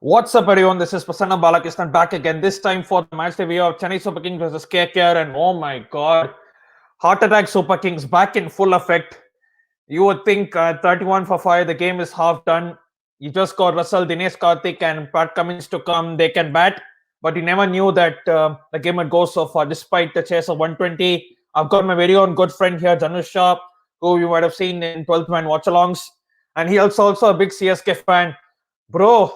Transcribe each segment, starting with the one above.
What's up, everyone? This is Prasanna Balakrishnan back again. This time for the match review of Chennai Super Kings versus KKR, and oh my God, heart attack Super Kings back in full effect. You would think 31 for 5, the game is half done. You just got Russell, Dinesh Karthik, and Pat Cummins to come. They can bat, but you never knew that the game would go so far. Despite the chase of 120, I've got my very own good friend here, Janush Shah, who you might have seen in 12th man watch-alongs, and he also a big CSK fan. Bro,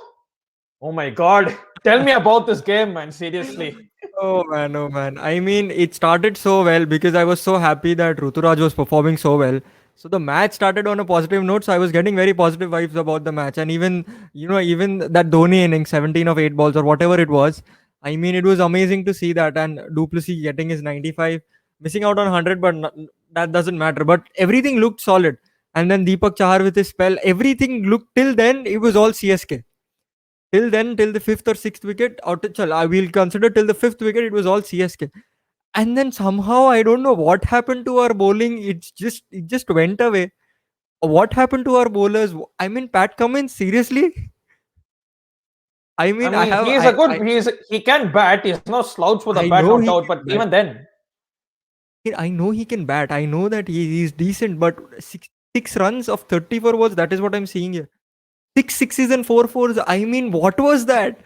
oh my God, tell me about this game, man. Seriously. Oh man, oh man. I mean, it started so well because I was so happy that Ruturaj was performing so well. So the match started on a positive note. So I was getting very positive vibes about the match. And even that Dhoni inning, 17 of 8 balls or whatever it was. I mean, it was amazing to see that. And Duplessis getting his 95, missing out on 100, but that doesn't matter. But everything looked solid. And then Deepak Chahar with his spell, everything looked till then, it was all CSK. Till then, till the fifth or sixth wicket, I will consider till the fifth wicket, it was all CSK. And then somehow I don't know what happened to our bowling. It just went away. What happened to our bowlers? I mean, Pat Cummins, seriously. I I mean, I mean, have he is a good. He can bat. He's no slouch with a I bat, know no he doubt. can But bat. even then, I know he can bat. I know that he's decent. But six runs of 34 balls. That is what I'm seeing here. Six sixes and four fours. I mean, what was that?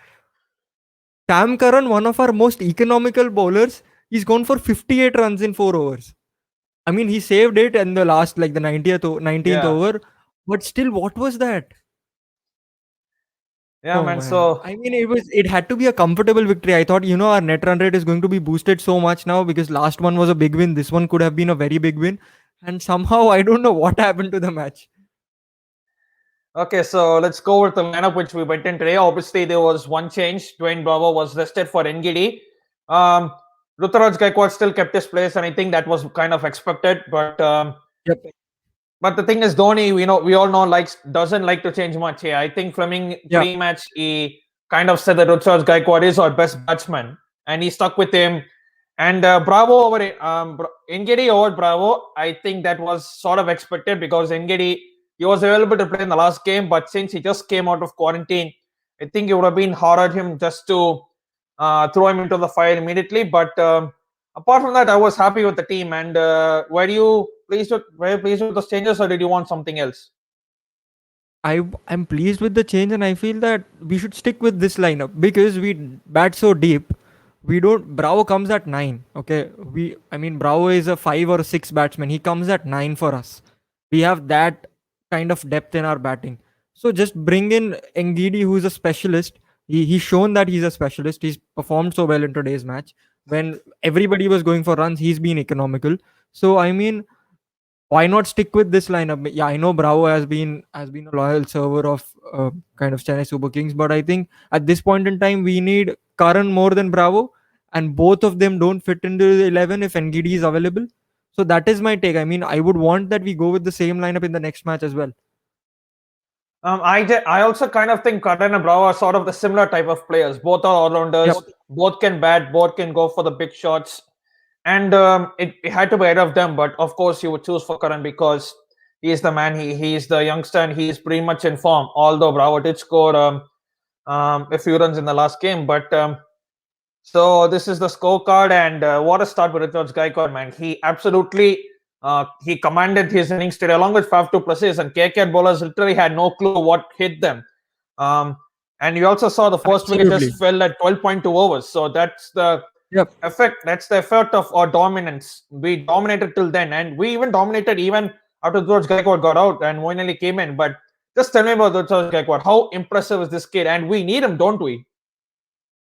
Sam Curran, one of our most economical bowlers, he's gone for 58 runs in 4 overs. I mean, he saved it in the last, like the 19th yeah, over. But still, what was that? yeah, Oh man. man. So I mean, it had to be a comfortable victory. I thought, our net run rate is going to be boosted so much now because last one was a big win. This one could have been a very big win. And somehow I don't know what happened to the match. okay, so let's go with the lineup which we went in today. Obviously, there was one change. Dwayne Bravo was rested for NGD. Um, Ruturaj Gaikwad still kept his place, and I think that was kind of expected. Yep. But the thing is, Dhoni, we all know likes doesn't like to change much. Yeah, I think Fleming Yeah. pre-match he kind of said that Ruturaj Gaikwad is our best batsman, and he stuck with him. And Bravo over Ngidi over Bravo, I think that was sort of expected because Ngidi he was available to play in the last game, but since he just came out of quarantine, I think it would have been hard on him just to throw him into the fire immediately. But apart from that, I was happy with the team. And were you pleased with those changes, or did you want something else? I'm pleased with the change, and I feel that we should stick with this lineup because we bat so deep. We don't. Bravo comes at 9. Okay, I mean, Bravo is a 5 or 6 batsman. He comes at 9 for us. We have that kind of depth in our batting. So just bring in Ngidi, who's a specialist. He's shown that he's a specialist. He's performed so well in today's match. When everybody was going for runs, he's been economical. So I mean, why not stick with this lineup? Yeah, I know Bravo has been a loyal server of kind of Chennai Super Kings, but I think at this point in time we need Karan more than Bravo, and both of them don't fit into the 11 if Ngidi is available. So that is my take. I mean, I would want that we go with the same lineup in the next match as well. I also kind of think Karan and Bravo are sort of the similar type of players. Both are all rounders. Yep. Both can bat. Both can go for the big shots. And it had to be ahead of them, but of course you would choose for Karan because he is the man. He's the youngster, and he is pretty much in form. Although Bravo did score a few runs in the last game, but so this is the scorecard, and what a start with Richards Gaikwad, man. He absolutely he commanded his innings today, along with Faf du Plessis, and KK bowlers literally had no clue what hit them. Um, and you also saw the first wicket Absolutely. just fell at 12.2 overs. So that's the Yep. effect. That's the effect of our dominance. We dominated till then, and we even dominated even after George Gaikwad got out and finally came in. But just tell me about George Gaikwad. How impressive is this kid? And we need him, don't we?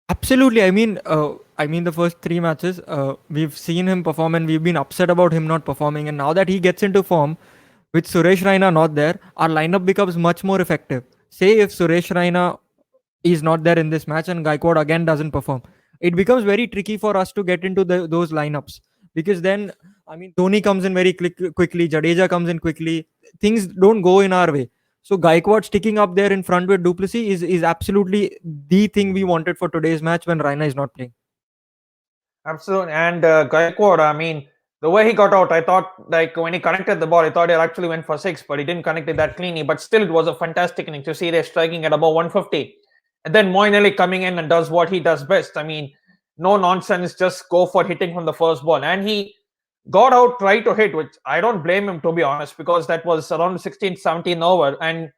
Absolutely. I mean, the first 3 matches, we've seen him perform, and we've been upset about him not performing. And now that he gets into form, with Suresh Raina not there, our lineup becomes much more effective. Say if Suresh Raina is not there in this match and Gaikwad again doesn't perform, it becomes very tricky for us to get into those lineups because then, I mean, Dhoni comes in very quickly, Jadeja comes in quickly, things don't go in our way. So Gaikwad sticking up there in front with Duplessis is absolutely the thing we wanted for today's match when Raina is not playing. Absolutely. And Gaikwad, I mean, the way he got out, I thought like when he connected the ball, I thought it actually went for six, but he didn't connect it that cleanly. But still, it was a fantastic inning to see they're striking at about 150. And then Moeen Ali coming in and does what he does best. I mean, no nonsense, just go for hitting from the first ball. And he got out, tried to hit, which I don't blame him, to be honest, because that was around 16, 17 over. And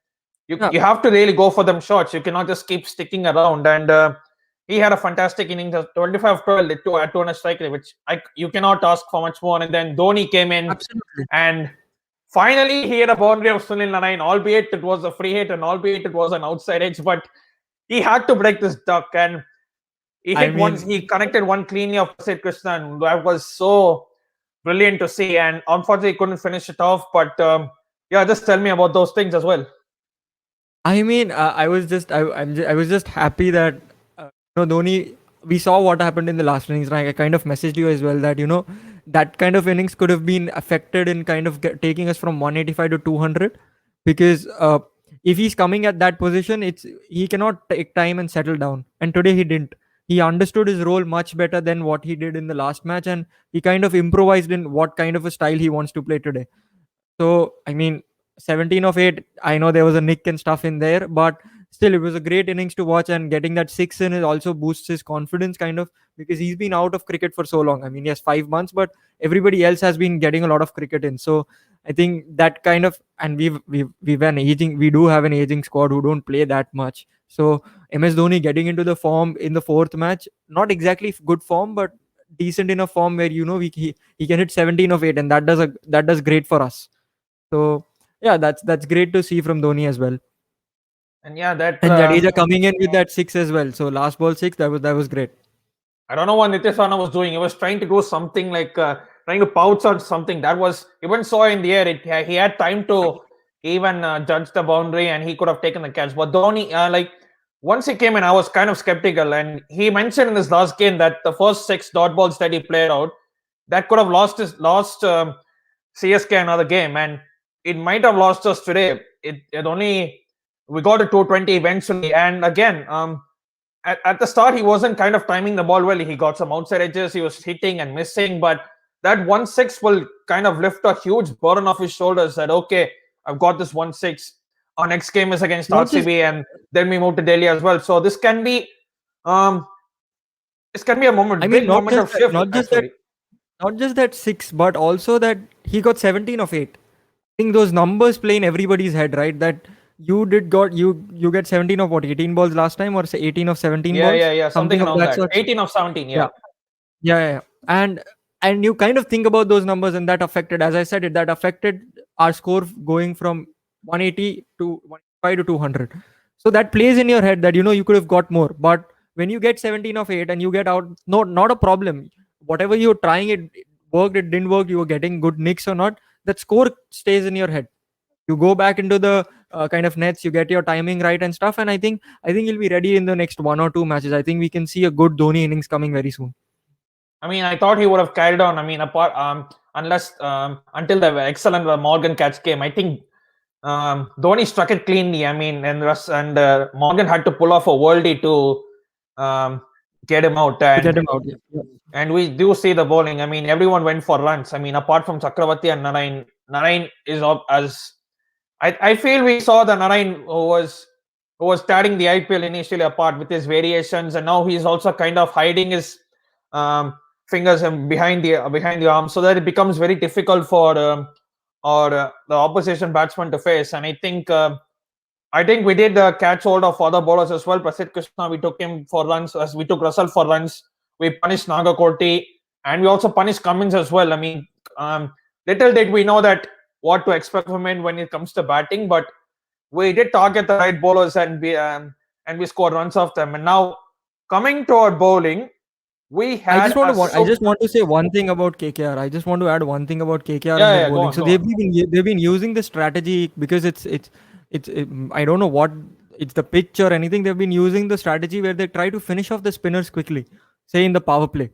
Yeah, you have to really go for them shots. You cannot just keep sticking around. And he had a fantastic innings, 25-12 at 200 strike rate, which you cannot ask for much more. And then Dhoni came in absolutely. and finally he had a boundary of Sunil Narayan, albeit it was a free hit and albeit it was an outside edge, but he had to break this duck and he I hit one, mean, he connected one cleanly off Sid Krishna, and that was so brilliant to see. And unfortunately, he couldn't finish it off. But yeah, just tell me about those things as well. I was just I was just happy that Dhoni. We saw what happened in the last innings. Right? I kind of messaged you as well that that kind of innings could have been affected in kind of taking us from 185 to 200, because if he's coming at that position, he cannot take time and settle down. And today he didn't. He understood his role much better than what he did in the last match, and he kind of improvised in what kind of a style he wants to play today. So, I mean, 17 of 8, I know there was a nick and stuff in there, but still, it was a great innings to watch. And getting that six in, it also boosts his confidence, kind of, because he's been out of cricket for so long. I mean, yes, 5 months, but everybody else has been getting a lot of cricket in. So, I think that kind of, and we do have an aging squad who don't play that much. So, MS Dhoni getting into the form in the fourth match, not exactly good form, but decent enough form where he can hit 17 of 8, and that does great for us. So yeah, that's great to see from Dhoni as well. And yeah, that And Jadeja coming in with that six as well. So last ball six, that was great. I don't know what Nitish Rana was doing. He was trying to do something like trying to pounce on something. That was even saw in the air. He had time to even judge the boundary, and he could have taken the catch. But Dhoni, like once he came in, I was kind of skeptical. And he mentioned in his last game that the first six dot balls that he played out, that could have lost CSK another game, and it might have lost us today. It only we got to 220 eventually, and again, at the start he wasn't kind of timing the ball well. He got some outside edges, he was hitting and missing, but that 1-6 will kind of lift a huge burden off his shoulders. That okay, I've got this 1-6. Our next game is against Not just RCB, and then we move to Delhi as well. So um this can be a I moment, mean big not moment just of that, shift actually. not just that six, but also that he got 17 of 8. I think those numbers play in everybody's head, right? That you get 17 of what, 18 balls last time, or say 18 of 17 Yeah, balls, yeah, yeah, something something of around that that. sort. 18 of 17, Yeah. yeah. Yeah. And you kind of think about those numbers, and that affected, as I said, that affected our score going from 180 to 105 to 200. So that plays in your head that you could have got more. But when you get 17 of 8 and you get out, no, not a problem. Whatever you're trying, it worked, it didn't work, you were getting good nicks or not, that score stays in your head. You go back into the kind of nets, you get your timing right and stuff, and I think you'll be ready in the next one or two matches. I think we can see a good Dhoni innings coming very soon. I mean, I thought he would have carried on. I mean, apart unless until the excellent Morgan catch came, I think Dhoni struck it cleanly. I mean, and Morgan had to pull off a worldie to um, get him out, To get him out. Yeah. Yeah. and we do see the bowling. I mean, everyone went for runs. I mean, apart from Chakravarti and Narayan, Narayan is up as I feel we saw the Narayan who was starting the IPL initially apart with his variations, and now he's also kind of hiding his um, fingers behind the arm, so that it becomes very difficult for or the opposition batsman to face. And I think we did catch hold of other bowlers as well. Prasid Krishna, we took him for runs, as we took Russell for runs. We punished Nagakoti, and we also punished Cummins as well. I mean, little did we know that what to expect from him when it comes to batting, but we did target the right bowlers, and we scored runs off them. And now coming to our bowling, we had a I super. just want to say one thing about KKR. I just want to add one thing about KKR and Yeah, their yeah, go bowling. on, So go on. they've been using the strategy because I don't know what it's the pitch or anything. They've been using the strategy where they try to finish off the spinners quickly, say in the power play.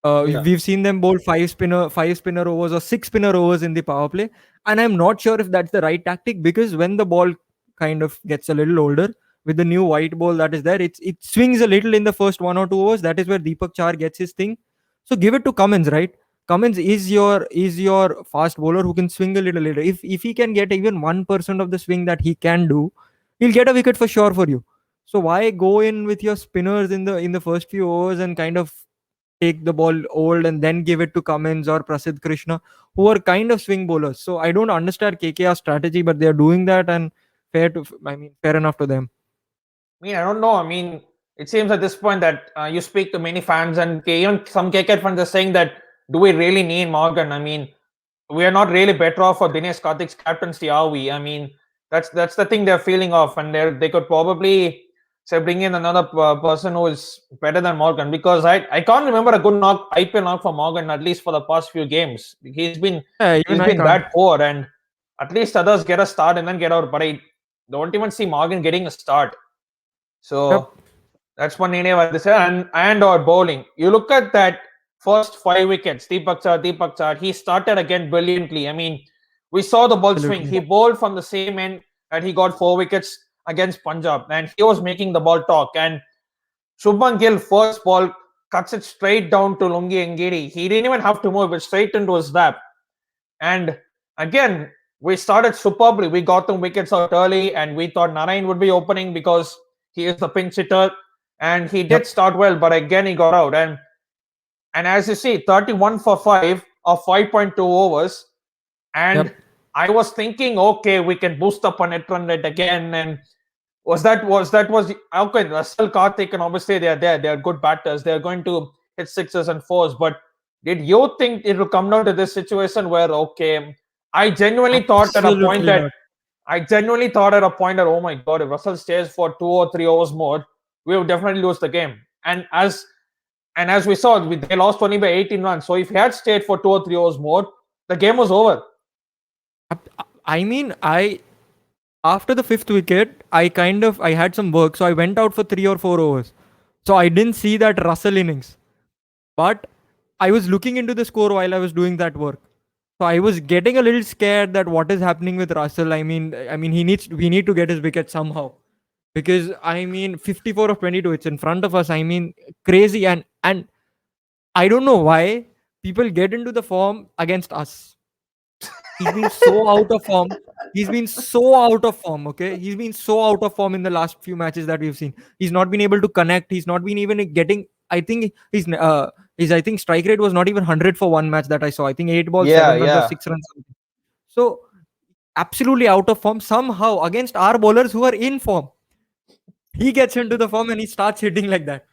Yeah. We've seen them bowl five spinner overs or six spinner overs in the power play, and I'm not sure if that's the right tactic, because when the ball kind of gets a little older with the new white ball that is there, it swings a little in the first 1 or 2 overs. That is where Deepak Char gets his thing. So give it to Cummins, right? Cummins is your fast bowler who can swing a little later. If he can get even 1% of the swing that he can do, he'll get a wicket for sure for you. So why go in with your spinners in the first few overs and kind of take the ball old and then give it to Cummins or Prasidh Krishna, who are kind of swing bowlers. So I don't understand KKR strategy, but they are doing that, and fair enough to them. I mean, I don't know. I mean, it seems at this point that you speak to many fans, and even some KKR fans are saying that, do we really need Morgan? I mean, we are not really better off for Dinesh Karthik's captaincy, are we? I mean, that's the thing they're feeling of, and they could probably say bring in another person who is better than Morgan, because I can't remember a good knock IPL knock for Morgan, at least for the past few games. Yeah, He's even I been can't. that poor, and at least others get a start and then get out, but I don't even see Morgan getting a start. Yep, So that's one area where this and our bowling. You look at that first 5 wickets, Deepak Char, he started again brilliantly. I mean, we saw the ball swing. absolutely. He bowled from the same end that he got 4 wickets against Punjab, and he was making the ball talk. And Shubman Gill, first ball, cuts it straight down to Lungi Ngiri. He didn't even have to move it straight into his lap. And again, we started superbly. We got them wickets out early, and we thought Narayan would be opening because he is the pinch hitter, and he did Yep, start well, but again he got out. And as you see, 31 for 5 of 5.2 overs. And yep, I was thinking, okay, we can boost up a net run rate again. And was okay. Russell, Karthik, and obviously they are there. They are good batters. They are going to hit sixes and fours. But did you think it will come down to this situation where, okay, I genuinely thought at a point absolutely that not. I genuinely thought at a point that, oh my god, if Russell stays for 2 or 3 overs more, we will definitely lose the game. And as we saw, they lost only by 18 runs. So if he had stayed for 2 or 3 overs more, the game was over. I mean, I after the fifth wicket, I had some work, so I went out for 3 or 4 overs. So I didn't see that Russell innings, but I was looking into the score while I was doing that work. So I was getting a little scared that what is happening with Russell. I mean, we need to get his wicket somehow, because 54 of 22, it's in front of us. I mean, crazy, and I don't know why people get into the form against us. He's been so out of form. He's been so out of form. Okay, he's been so out of form in the last few matches that we've seen. He's not been able to connect. He's not been even getting. I think his I think strike rate was not even 100 for one match that I saw. I think 8 balls, Yeah, 7 runs or yeah. 6 runs. So absolutely out of form somehow against our bowlers who are in form. He gets into the form and he starts hitting like that.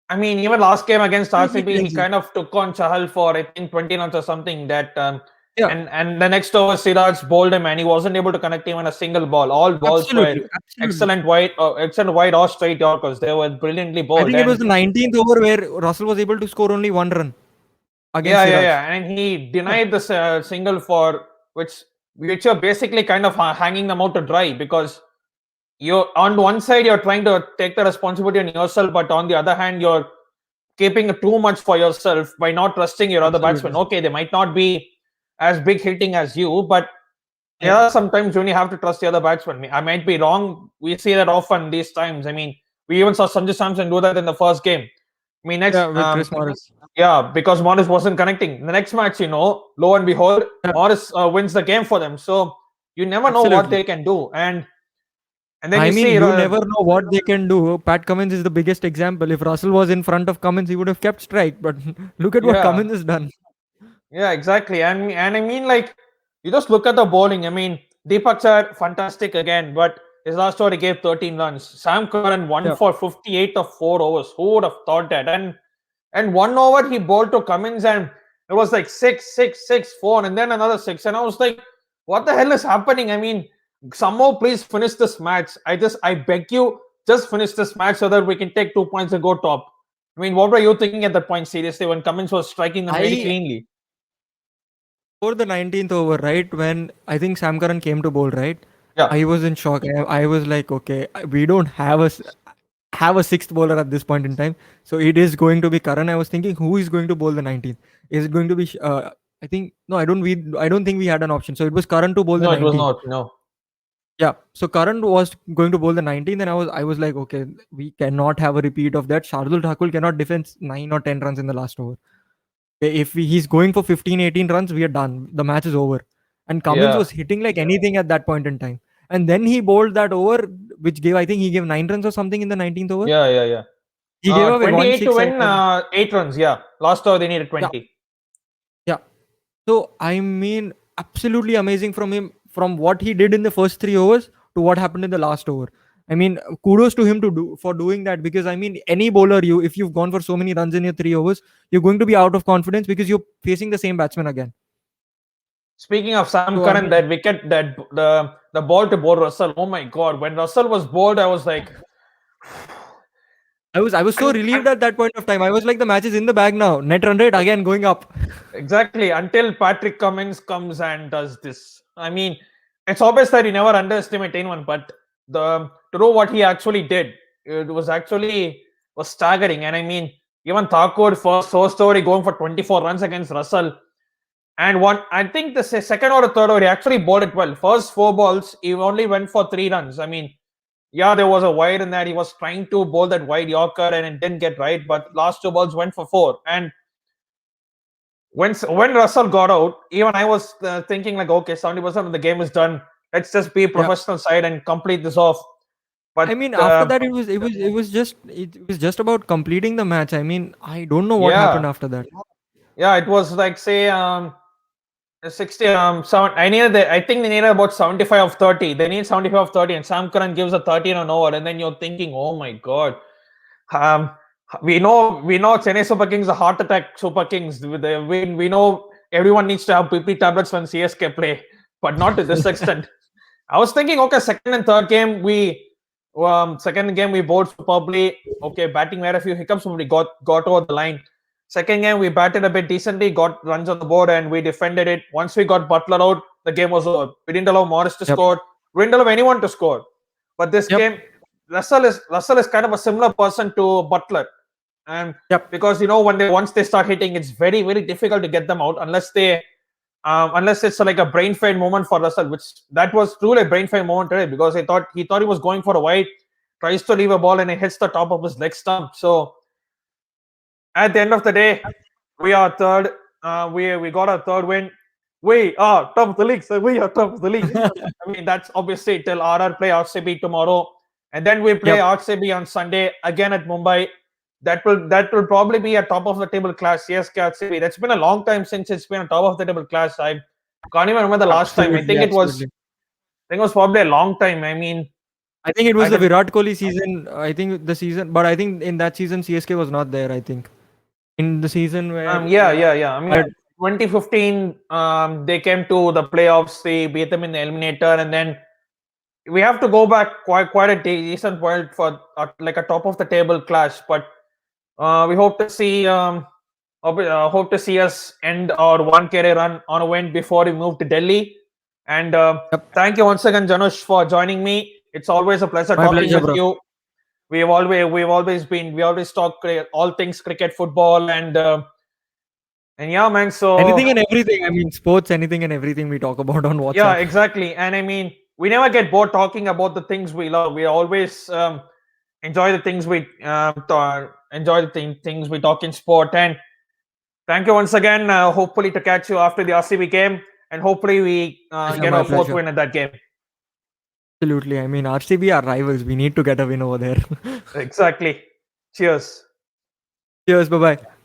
I mean, even last game against Absolutely RCB, he crazy. kind of took on Chahal for I think 20 runs or something. Yeah, And the next over, Siraj bowled him, and he wasn't able to connect even a single ball. All balls were absolutely, absolutely. excellent wide or straight Yorkers. They were brilliantly I bowled, think it was and the 19th over where Russell was able to score only 1 run against yeah, yeah, Siraj. yeah. And he Yeah, denied this single for which you're basically kind of hanging them out to dry, because you're on one side you're trying to take the responsibility on yourself, but on the other hand you're keeping too much for yourself by not trusting your other batsmen. absolutely. Okay, they might not be as big hitting as you, but there Yep. are sometimes when you have to trust the other batsman. I might be wrong. We see that often these times. I mean, we even saw Sanju Samson do that in the first game. I mean, Yeah, with Chris Morris. yeah, because Morris wasn't connecting. The next match, lo and behold, Yeah, Morris wins the game for them. So you never know what absolutely. they can do. And then I you mean, see, you never know what they can do. Pat Cummins is the biggest example. If Russell was in front of Cummins, he would have kept strike. But look at what yeah, Cummins has done. yeah, exactly. And I mean, like, you just look at the bowling. I mean, Deepak Char, fantastic again, but his last over he gave 13 runs. Sam Curran won Yeah. for 58 of 4 overs. Who would have thought that? And 1 over he bowled to Cummins, and it was like 6, 6, 6, 4, and then another six. And I was like, what the hell is happening? I mean, somehow please finish this match. I beg you, just finish this match so that we can take 2 points and go top. I mean, what were you thinking at that point, seriously, when Cummins was striking them very I cleanly? For the 19th over, right, when I think Sam Curran came to bowl, right, Yeah. I was in shock. I was like, okay, we don't have a sixth bowler at this point in time. So it is going to be Curran. I was thinking, who is going to bowl the 19th? Is it going to be? I think no. I don't think we had an option. So it was Curran to bowl the No, it was 19th. not. No. Yeah. So Curran was going to bowl the 19th, and I was like, okay, we cannot have a repeat of that. Shardul Thakur cannot defend 9 or 10 runs in the last over. If he's going for 15, 18 runs, we are done. The match is over. And Cummins Yeah. was hitting like anything at that point in time. And then he bowled that over. which gave, I think he gave 9 runs or something in the 19th over. Yeah, yeah, yeah. He gave away one 28 to six. win, 8 runs. Yeah, last over they needed Yeah, 20. yeah. So I mean, absolutely amazing from him, from what he did in the first 3 overs to what happened in the last over. I mean, kudos to him to do for doing that, because I mean, any bowler, you if you've gone for so many runs in your 3 overs, you're going to be out of confidence because you're facing the same batsman again. Speaking of Sam So I Curran, mean, that wicket, that the ball to bowl Russell. Oh my God! When Russell was bowled, I was like, I was so and relieved at that point of time. I was like, the match is in the bag now. Net run rate again going up. exactly, until Patrick Cummins comes and does this. I mean, it's obvious that you never underestimate anyone, but the to know what he actually did, it was actually was staggering. And I mean, even Thakur first over, he going for 24 runs against Russell. And one, I think the second or the third over, he actually bowled it well. First 4 balls, he only went for 3 runs. I mean, yeah, there was a wide in that. He was trying to bowl that wide Yorker and it didn't get right. But last 2 balls went for 4. And when Russell got out, even I was thinking like, okay, 70% of the game is done. Let's just be a Yeah. professional side and complete this off. I But mean, after that, it was just about completing the match. I mean, I don't know what yeah, happened after that. yeah, it was like say 60 7 I think they needed about 75 of 30. They need 75 of 30 and Sam Curran gives a 13 on over and then you're thinking, oh my God. Um we know Chennai Super Kings are heart attack Super Kings. We know everyone needs to have PP tablets when CSK play, but not to this extent. I was thinking, okay, second game we bowled superbly. Okay, batting we had a few hiccups, but we got over the line. Second game we batted a bit decently, got runs on the board, and we defended it. Once we got Butler out, the game was over. We didn't allow Morris to Yep. score. We didn't allow anyone to score. But this Yep. game, Russell is kind of a similar person to Butler, and Yep. because when once they start hitting, it's very very difficult to get them out unless it's like a brain fade moment for Russell, which that was truly a brain fade moment today because he thought he was going for a wide, tries to leave a ball and it hits the top of his leg stump. So at the end of the day, we are third. We got our third win. We are top of the league. So we are top of the league. I mean that's obviously till RR play RCB tomorrow, and then we play Yep. RCB on Sunday again at Mumbai. That will probably be a top of the table class. CSK RCB. That's been a long time since it's been a top of the table class. I can't even remember the last time. I Absolutely. think it was. Absolutely. I think it was probably a long time. I mean, I think it I was the can. Virat Kohli season. I think the season, but I think in that season CSK was not there. I think in the season where Yeah, yeah, yeah. I mean, had 2015. They came to the playoffs. They beat them in the eliminator, and then we have to go back quite a decent point for like a top of the table clash. But we hope to see us end our one career run on a win before we move to Delhi. And yep. thank you once again, Janush, for joining me. It's always a pleasure My talking pleasure, with bro. you. We always talk all things cricket, football, and yeah, man. So Anything and everything. I mean, sports, anything and everything we talk about on yeah, WhatsApp. exactly. And I mean, we never get bored talking about the things we love. We always enjoy the things enjoy the things we talk in sport. And thank you once again. Hopefully to catch you after the RCB game, and hopefully we Pleasure, get my our fourth pleasure. win at that game. Absolutely. I mean, RCB are rivals. We need to get a win over there. Exactly. Cheers. Cheers. Bye bye.